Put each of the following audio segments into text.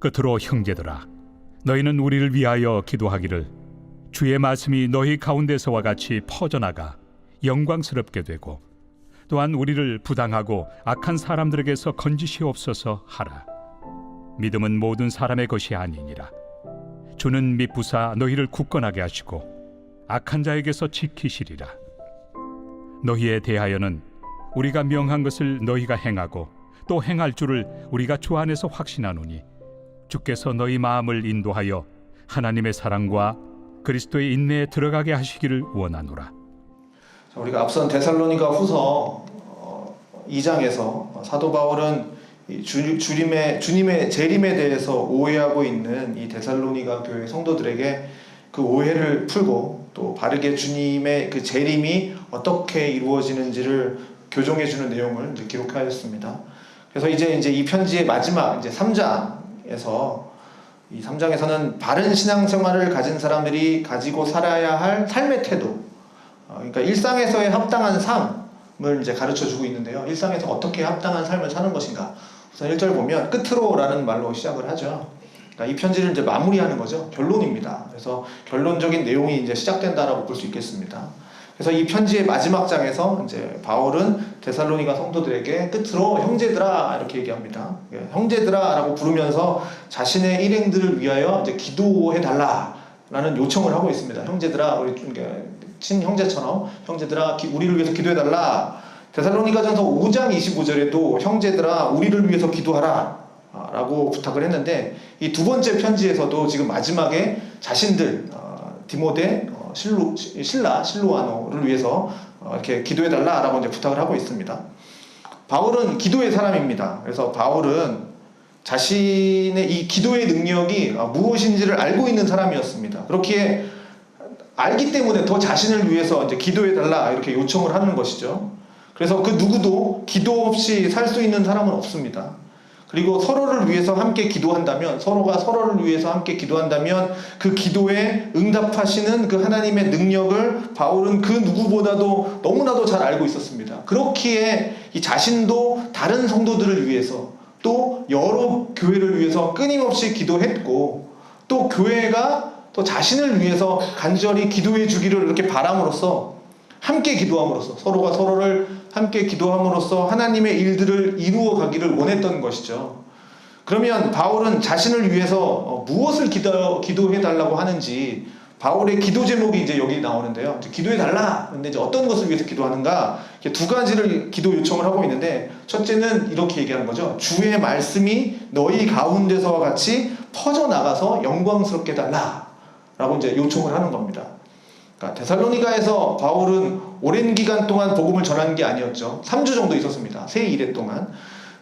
끝으로 형제들아, 너희는 우리를 위하여 기도하기를 주의 말씀이 너희 가운데서와 같이 퍼져나가 영광스럽게 되고 또한 우리를 부당하고 악한 사람들에게서 건지시옵소서 하라. 믿음은 모든 사람의 것이 아니니라. 주는 미쁘사 너희를 굳건하게 하시고 악한 자에게서 지키시리라. 너희에 대하여는 우리가 명한 것을 너희가 행하고 또 행할 줄을 우리가 주 안에서 확신하노니 주께서 너희 마음을 인도하여 하나님의 사랑과 그리스도의 인내에 들어가게 하시기를 원하노라. 우리가 앞선 데살로니가 후서 2장에서 사도 바울은 주님의 재림에 대해서 오해하고 있는 이 데살로니가 교회 성도들에게 그 오해를 풀고 또 바르게 주님의 그 재림이 어떻게 이루어지는지를 교정해주는 내용을 기록하였습니다. 그래서 이제 이 편지의 마지막 3장에서 이 3장에서는 바른 신앙생활을 가진 사람들이 가지고 살아야 할 삶의 태도, 그러니까 일상에서의 합당한 삶을 이제 가르쳐 주고 있는데요. 일상에서 어떻게 합당한 삶을 사는 것인가. 우선 1절 보면 끝으로라는 말로 시작을 하죠. 그러니까 이 편지를 이제 마무리하는 거죠. 결론입니다. 그래서 결론적인 내용이 이제 시작된다라고 볼 수 있겠습니다. 그래서 이 편지의 마지막 장에서 이제 바울은 데살로니가 성도들에게 끝으로 형제들아 이렇게 얘기합니다. 형제들아라고 부르면서 자신의 일행들을 위하여 이제 기도해 달라라는 요청을 하고 있습니다. 형제들아, 우리 좀 친형제처럼 형제들아 우리를 위해서 기도해 달라. 데살로니가전서 5장 25절에도 형제들아 우리를 위해서 기도하라 라고 부탁을 했는데 이 두 번째 편지에서도 지금 마지막에 자신들 디모데, 실로아노를 위해서 이렇게 기도해달라라고 이제 부탁을 하고 있습니다. 바울은 기도의 사람입니다. 그래서 바울은 자신의 이 기도의 능력이 무엇인지를 알고 있는 사람이었습니다. 그렇기에 알기 때문에 더 자신을 위해서 이제 기도해달라 이렇게 요청을 하는 것이죠. 그래서 그 누구도 기도 없이 살 수 있는 사람은 없습니다. 그리고 서로를 위해서 함께 기도한다면, 서로가 서로를 위해서 함께 기도한다면 그 기도에 응답하시는 그 하나님의 능력을 바울은 그 누구보다도 너무나도 잘 알고 있었습니다. 그렇기에 이 자신도 다른 성도들을 위해서 또 여러 교회를 위해서 끊임없이 기도했고 또 교회가 또 자신을 위해서 간절히 기도해 주기를 이렇게 바람으로써 함께 기도함으로써 서로가 서로를 함께 기도함으로써 하나님의 일들을 이루어 가기를 원했던 것이죠. 그러면 바울은 자신을 위해서 무엇을 기도해 달라고 하는지 바울의 기도 제목이 이제 여기 나오는데요. 기도해 달라. 근데 이제 어떤 것을 위해서 기도하는가? 두 가지를 기도 요청을 하고 있는데 첫째는 이렇게 얘기하는 거죠. 주의 말씀이 너희 가운데서와 같이 퍼져 나가서 영광스럽게 달라라고 이제 요청을 하는 겁니다. 그러니까 데살로니가에서 바울은 오랜 기간 동안 복음을 전한 게 아니었죠. 3주 정도 있었습니다. 새 일회 동안.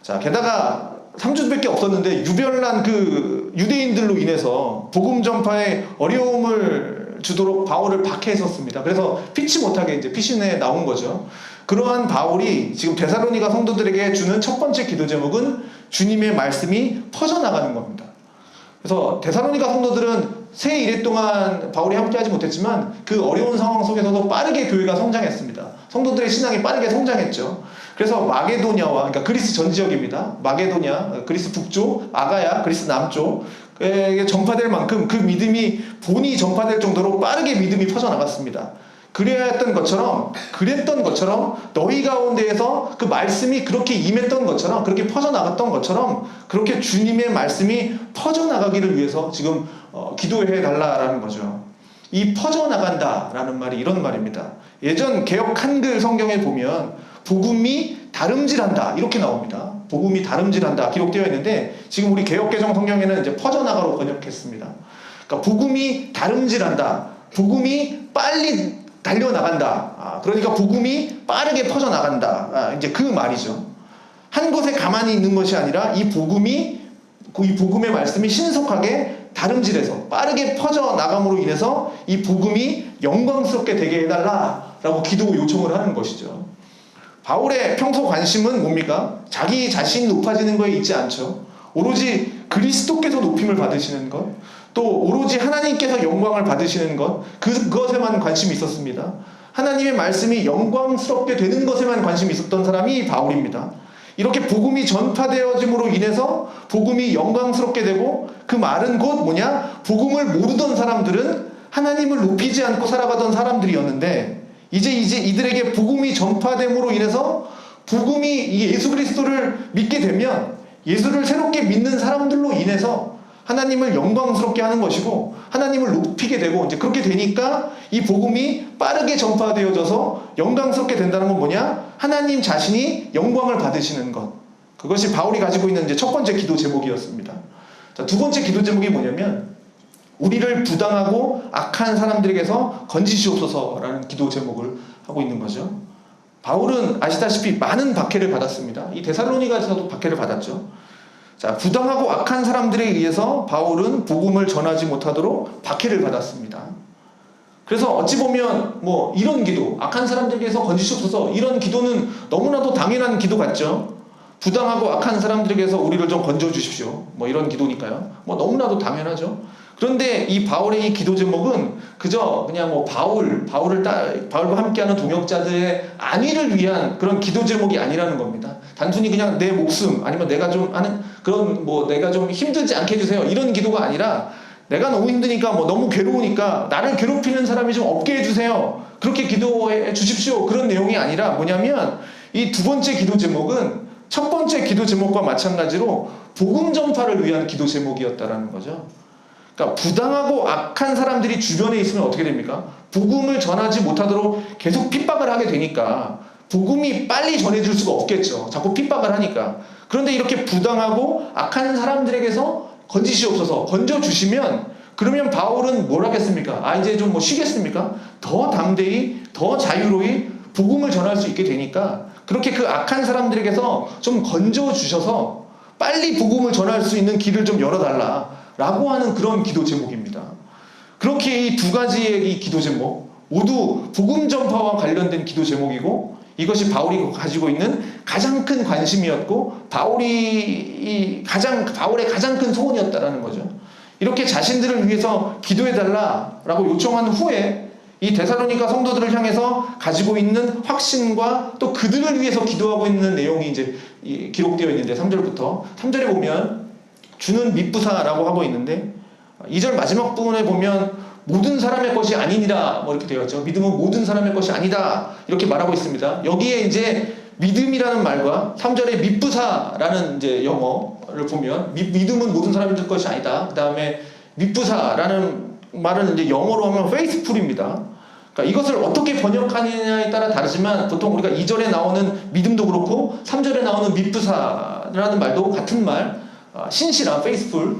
자, 게다가 3주밖에 없었는데 유별난 그 유대인들로 인해서 복음 전파에 어려움을 주도록 바울을 박해했었습니다. 그래서 피치 못하게 이제 피신에 나온 거죠. 그러한 바울이 지금 데살로니가 성도들에게 주는 첫 번째 기도 제목은 주님의 말씀이 퍼져나가는 겁니다. 그래서 데살로니가 성도들은 새 일회 동안 바울이 함께하지 못했지만 그 어려운 상황 속에서도 빠르게 교회가 성장했습니다. 성도들의 신앙이 빠르게 성장했죠. 그래서 마게도냐와, 그러니까 그리스 전 지역입니다. 마게도냐, 그리스 북쪽, 아가야, 그리스 남쪽에 전파될 만큼 그 믿음이 본이 전파될 정도로 빠르게 믿음이 퍼져나갔습니다. 그랬던 것처럼 너희 가운데에서 그 말씀이 그렇게 임했던 것처럼, 그렇게 퍼져나갔던 것처럼 그렇게 주님의 말씀이 퍼져나가기를 위해서 지금 기도해 달라라는 거죠. 이 퍼져나간다라는 말이 이런 말입니다. 예전 개역 한글 성경에 보면 복음이 다름질한다 이렇게 나옵니다. 복음이 다름질한다 기록되어 있는데 지금 우리 개역개정 성경에는 이제 퍼져나가로 번역했습니다. 그러니까 복음이 다름질한다. 복음이 빨리 달려나간다. 그러니까 복음이 빠르게 퍼져나간다. 이제 그 말이죠. 한 곳에 가만히 있는 것이 아니라 이 복음의 말씀이 신속하게 다름질해서 빠르게 퍼져나감으로 인해서 이 복음이 영광스럽게 되게 해달라라고 기도 요청을 하는 것이죠. 바울의 평소 관심은 뭡니까? 자기 자신이 높아지는 거에 있지 않죠. 오로지 그리스도께서 높임을 받으시는 것, 또 오로지 하나님께서 영광을 받으시는 것, 그것에만 관심이 있었습니다. 하나님의 말씀이 영광스럽게 되는 것에만 관심이 있었던 사람이 바울입니다. 이렇게 복음이 전파되어짐으로 인해서 복음이 영광스럽게 되고, 그 말은 곧 뭐냐? 복음을 모르던 사람들은 하나님을 높이지 않고 살아가던 사람들이었는데, 이제 이들에게 복음이 전파됨으로 인해서 복음이 이 예수 그리스도를 믿게 되면 예수를 새롭게 믿는 사람들로 인해서 하나님을 영광스럽게 하는 것이고 하나님을 높이게 되고, 이제 그렇게 되니까 이 복음이 빠르게 전파되어져서 영광스럽게 된다는 건 뭐냐? 하나님 자신이 영광을 받으시는 것. 그것이 바울이 가지고 있는 이제 첫 번째 기도 제목이었습니다. 자, 두 번째 기도 제목이 뭐냐면 우리를 부당하고 악한 사람들에게서 건지시옵소서라는 기도 제목을 하고 있는 거죠. 바울은 아시다시피 많은 박해를 받았습니다. 이 데살로니가에서도 박해를 받았죠. 자, 부당하고 악한 사람들에 의해서 바울은 복음을 전하지 못하도록 박해를 받았습니다. 그래서 어찌 보면 뭐 이런 기도, 악한 사람들에게서 건지시옵소서, 이런 기도는 너무나도 당연한 기도 같죠. 부당하고 악한 사람들에게서 우리를 좀 건져 주십시오, 뭐 이런 기도니까요. 뭐 너무나도 당연하죠. 그런데 이 바울의 이 기도 제목은 그저 그냥 뭐 바울과 함께하는 동역자들의 안위를 위한 그런 기도 제목이 아니라는 겁니다. 단순히 그냥 내 목숨, 아니면 내가 좀 하는 그런 뭐 내가 좀 힘들지 않게 해주세요, 이런 기도가 아니라 내가 너무 힘드니까, 뭐 너무 괴로우니까 나를 괴롭히는 사람이 좀 없게 해주세요, 그렇게 기도해 주십시오, 그런 내용이 아니라 뭐냐면 이 두 번째 기도 제목은 첫 번째 기도 제목과 마찬가지로 복음 전파를 위한 기도 제목이었다라는 거죠. 그러니까 부당하고 악한 사람들이 주변에 있으면 어떻게 됩니까? 복음을 전하지 못하도록 계속 핍박을 하게 되니까 복음이 빨리 전해질 수가 없겠죠. 자꾸 핍박을 하니까. 그런데 이렇게 부당하고 악한 사람들에게서 건지시옵소서, 건져주시면, 그러면 바울은 뭘 하겠습니까? 아, 이제 좀 뭐 쉬겠습니까? 더 담대히, 더 자유로이 복음을 전할 수 있게 되니까 그렇게 그 악한 사람들에게서 좀 건져주셔서 빨리 복음을 전할 수 있는 길을 좀 열어달라 라고 하는 그런 기도 제목입니다. 그렇게 이 두 가지의 이 기도 제목 모두 복음 전파와 관련된 기도 제목이고, 이것이 바울이 가지고 있는 가장 큰 관심이었고 바울의 가장 큰 소원이었다라는 거죠. 이렇게 자신들을 위해서 기도해달라라고 요청한 후에 이 데살로니가 성도들을 향해서 가지고 있는 확신과 또 그들을 위해서 기도하고 있는 내용이 이제 기록되어 있는데, 3절에 보면 주는 미쁘사라고 하고 있는데, 2절 마지막 부분에 보면 모든 사람의 것이 아니니라 뭐 이렇게 되어 있죠. 믿음은 모든 사람의 것이 아니다 이렇게 말하고 있습니다. 여기에 이제 믿음이라는 말과 3절에 미쁘사라는 이제 영어를 보면 믿음은 모든 사람의 것이 아니다. 그 다음에 미쁘사라는 말은 이제 영어로 하면 faithful입니다. 그러니까 이것을 어떻게 번역하느냐에 따라 다르지만 보통 우리가 2절에 나오는 믿음도 그렇고 3절에 나오는 미쁘사라는 말도 같은 말, 신실함, faithful,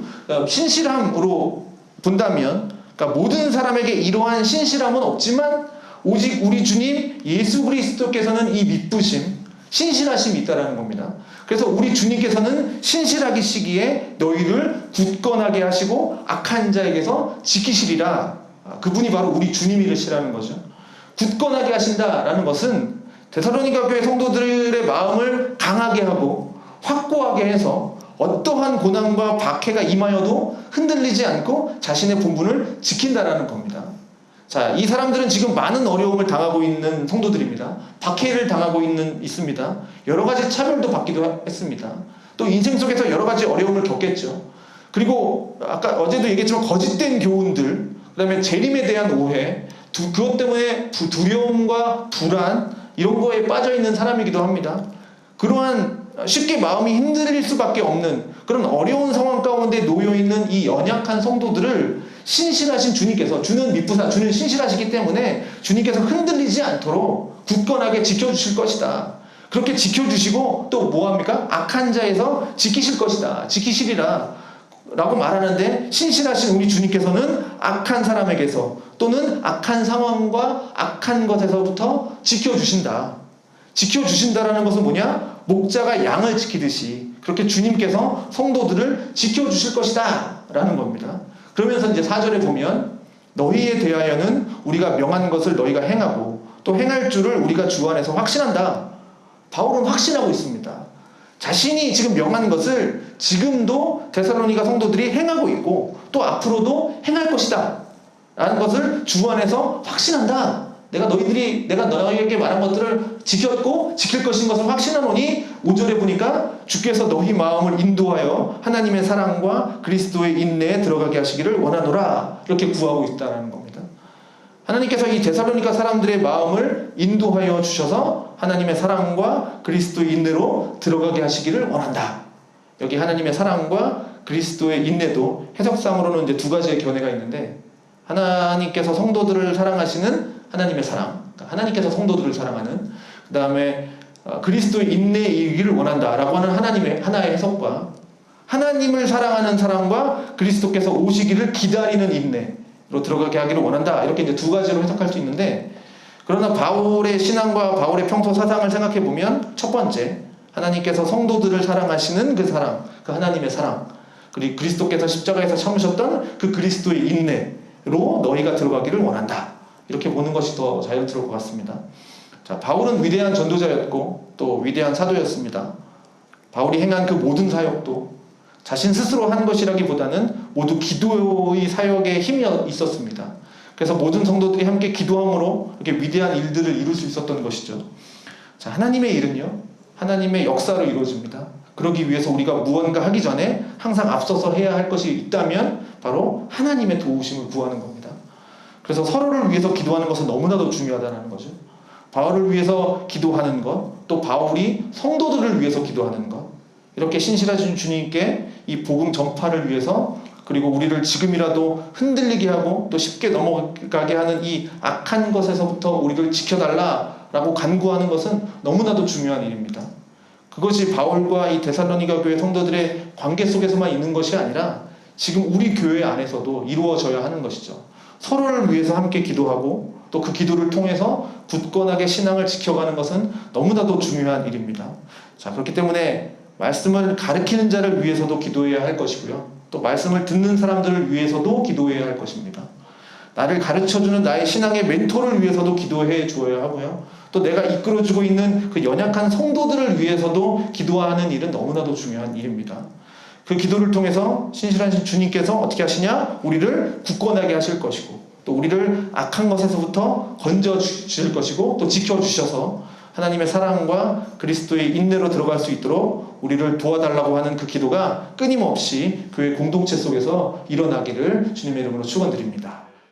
신실함으로 본다면, 그러니까 모든 사람에게 이러한 신실함은 없지만 오직 우리 주님 예수 그리스도께서는 이 미쁘심, 신실하심이 있다라는 겁니다. 그래서 우리 주님께서는 신실하시기에 너희를 굳건하게 하시고 악한 자에게서 지키시리라. 그분이 바로 우리 주님이시라는 거죠. 굳건하게 하신다라는 것은 데살로니가 교회 성도들의 마음을 강하게 하고 확고하게 해서 어떠한 고난과 박해가 임하여도 흔들리지 않고 자신의 본분을 지킨다라는 겁니다. 자, 이 사람들은 지금 많은 어려움을 당하고 있는 성도들입니다. 박해를 당하고 있습니다. 여러 가지 차별도 받기도 했습니다. 또 인생 속에서 여러 가지 어려움을 겪겠죠. 그리고 아까 어제도 얘기했지만 거짓된 교훈들, 그 다음에 재림에 대한 오해, 그것 때문에 두려움과 불안, 이런 거에 빠져있는 사람이기도 합니다. 그러한 쉽게 마음이 흔들릴 수밖에 없는 그런 어려운 상황 가운데 놓여있는 이 연약한 성도들을 신실하신 주님께서, 주는 미쁘사, 주는 신실하시기 때문에 주님께서 흔들리지 않도록 굳건하게 지켜주실 것이다. 그렇게 지켜주시고 또 뭐합니까? 악한 자에서 지키실 것이다, 지키시리라 라고 말하는데, 신실하신 우리 주님께서는 악한 사람에게서 또는 악한 상황과 악한 것에서부터 지켜주신다. 지켜주신다라는 것은 뭐냐? 목자가 양을 지키듯이 그렇게 주님께서 성도들을 지켜주실 것이다 라는 겁니다. 그러면서 이제 4절에 보면 너희에 대하여는 우리가 명한 것을 너희가 행하고 또 행할 줄을 우리가 주 안에서 확신한다. 바울은 확신하고 있습니다. 자신이 지금 명한 것을 지금도 데살로니가 성도들이 행하고 있고 또 앞으로도 행할 것이다 라는 것을 주 안에서 확신한다. 내가 너희에게 말한 것들을 지켰고 지킬 것인 것을 확신하노니 5절에 보니까 주께서 너희 마음을 인도하여 하나님의 사랑과 그리스도의 인내에 들어가게 하시기를 원하노라 이렇게 구하고 있다는 겁니다. 하나님께서 이 데살로니가 사람들의 마음을 인도하여 주셔서 하나님의 사랑과 그리스도의 인내로 들어가게 하시기를 원한다. 여기 하나님의 사랑과 그리스도의 인내도 해석상으로는 이제 두 가지의 견해가 있는데, 하나님께서 성도들을 사랑하시는 하나님의 사랑, 그러니까 하나님께서 성도들을 사랑하는, 그 다음에 그리스도의 인내이기를 원한다라고 하는 하나님의 하나의 해석과, 하나님을 사랑하는 사랑과 그리스도께서 오시기를 기다리는 인내로 들어가게 하기를 원한다, 이렇게 이제 두 가지로 해석할 수 있는데, 그러나 바울의 신앙과 바울의 평소 사상을 생각해 보면 첫 번째, 하나님께서 성도들을 사랑하시는 그 사랑, 그 하나님의 사랑, 그리고 그리스도께서 십자가에서 참으셨던 그 그리스도의 인내로 너희가 들어가기를 원한다, 이렇게 보는 것이 더 자연스러울 것 같습니다. 자, 바울은 위대한 전도자였고 또 위대한 사도였습니다. 바울이 행한 그 모든 사역도 자신 스스로 한 것이라기보다는 모두 기도의 사역에 힘이 있었습니다. 그래서 모든 성도들이 함께 기도함으로 이렇게 위대한 일들을 이룰 수 있었던 것이죠. 자, 하나님의 일은요, 하나님의 역사로 이루어집니다. 그러기 위해서 우리가 무언가 하기 전에 항상 앞서서 해야 할 것이 있다면 바로 하나님의 도우심을 구하는 겁니다. 그래서 서로를 위해서 기도하는 것은 너무나도 중요하다는 거죠. 바울을 위해서 기도하는 것, 또 바울이 성도들을 위해서 기도하는 것, 이렇게 신실하신 주님께 이 복음 전파를 위해서, 그리고 우리를 지금이라도 흔들리게 하고 또 쉽게 넘어가게 하는 이 악한 것에서부터 우리를 지켜달라라고 간구하는 것은 너무나도 중요한 일입니다. 그것이 바울과 이 데살로니가 교회 성도들의 관계 속에서만 있는 것이 아니라 지금 우리 교회 안에서도 이루어져야 하는 것이죠. 서로를 위해서 함께 기도하고 또 그 기도를 통해서 굳건하게 신앙을 지켜가는 것은 너무나도 중요한 일입니다. 자, 그렇기 때문에 말씀을 가르치는 자를 위해서도 기도해야 할 것이고요, 또 말씀을 듣는 사람들을 위해서도 기도해야 할 것입니다. 나를 가르쳐주는 나의 신앙의 멘토를 위해서도 기도해 주어야 하고요, 또 내가 이끌어주고 있는 그 연약한 성도들을 위해서도 기도하는 일은 너무나도 중요한 일입니다. 그 기도를 통해서 신실하신 주님께서 어떻게 하시냐? 우리를 굳건하게 하실 것이고, 또 우리를 악한 것에서부터 건져 주실 것이고, 또 지켜주셔서 하나님의 사랑과 그리스도의 인내로 들어갈 수 있도록 우리를 도와달라고 하는 그 기도가 끊임없이 교회 공동체 속에서 일어나기를 주님의 이름으로 축원드립니다.